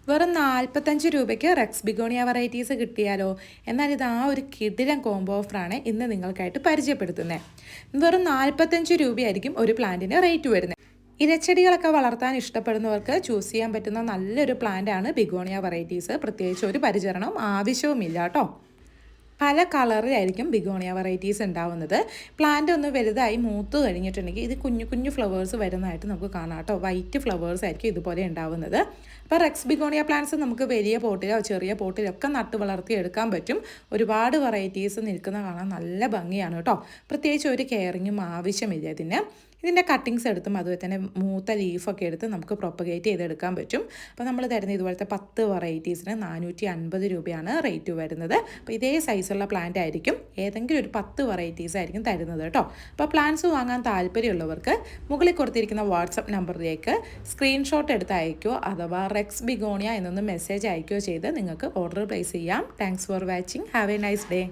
വെറും 45 രൂപയ്ക്ക് Rex begonia varieties കിട്ടിയാലോ? എന്നാൽ ഇത് ആ ഒരു കിടിലൻ കോംബോ ഓഫറാണ് ഇന്ന് നിങ്ങൾക്കായിട്ട് പരിചയപ്പെടുത്തുന്നത്. വെറും 45 രൂപയായിരിക്കും ഒരു പ്ലാന്റിന് റേറ്റ് വരുന്നത്. ഇലച്ചെടികളൊക്കെ വളർത്താൻ ഇഷ്ടപ്പെടുന്നവർക്ക് ചൂസ് ചെയ്യാൻ പറ്റുന്ന നല്ലൊരു പ്ലാന്റാണ് ബിഗോണിയ വെറൈറ്റീസ്. പ്രത്യേകിച്ച് ഒരു പരിചരണവും ആവശ്യവുമില്ല കേട്ടോ. പല കളറിലായിരിക്കും ബിഗോണിയ വെറൈറ്റീസ് ഉണ്ടാവുന്നത്. പ്ലാന്റ് ഒന്ന് വലുതായി മൂത്ത് കഴിഞ്ഞിട്ടുണ്ടെങ്കിൽ ഇത് കുഞ്ഞു കുഞ്ഞു ഫ്ലവേഴ്സ് വരുന്നതായിട്ട് നമുക്ക് കാണാം കേട്ടോ. വൈറ്റ് ഫ്ലവേഴ്സ് ആയിരിക്കും ഇതുപോലെ ഉണ്ടാവുന്നത്. അപ്പോൾ റെക്സ് ബിഗോണിയ പ്ലാന്റ്സ് നമുക്ക് വലിയ പോട്ടിലോ ചെറിയ പോട്ടിലോ ഒക്കെ നട്ട് വളർത്തി എടുക്കാൻ പറ്റും. ഒരുപാട് വെറൈറ്റീസ് നിൽക്കുന്ന കാണാൻ നല്ല ഭംഗിയാണ് കേട്ടോ. പ്രത്യേകിച്ച് ഒരു കെയറിങ്ങും ആവശ്യമില്ല ഇതിന്. ഇതിൻ്റെ കട്ടിങ്സ് എടുത്തും അതുപോലെ തന്നെ മൂത്ത ലീഫൊക്കെ എടുത്ത് നമുക്ക് പ്രൊപ്പഗേറ്റ് ചെയ്തെടുക്കാൻ പറ്റും. അപ്പോൾ നമ്മൾ തരുന്ന ഇതുപോലത്തെ 10 വെറൈറ്റീസിന് 450 രൂപയാണ് റേറ്റ് വരുന്നത്. അപ്പോൾ ഇതേ സൈസുള്ള പ്ലാന്റ് ആയിരിക്കും, ഏതെങ്കിലും ഒരു 10 വെറൈറ്റീസ് ആയിരിക്കും തരുന്നത് കേട്ടോ. അപ്പോൾ പ്ലാന്റ്സ് വാങ്ങാൻ താല്പര്യമുള്ളവർക്ക് മുകളിൽ കൊടുത്തിരിക്കുന്ന വാട്സപ്പ് നമ്പറിലേക്ക് സ്ക്രീൻഷോട്ട് എടുത്ത് അയക്കുകയോ അഥവാ റെക്സ് ബിഗോണിയ എന്നൊന്ന് മെസ്സേജ് അയക്കുകയോ ചെയ്ത് നിങ്ങൾക്ക് ഓർഡർ പ്ലേസ് ചെയ്യാം. Thanks for watching. Have A nice day.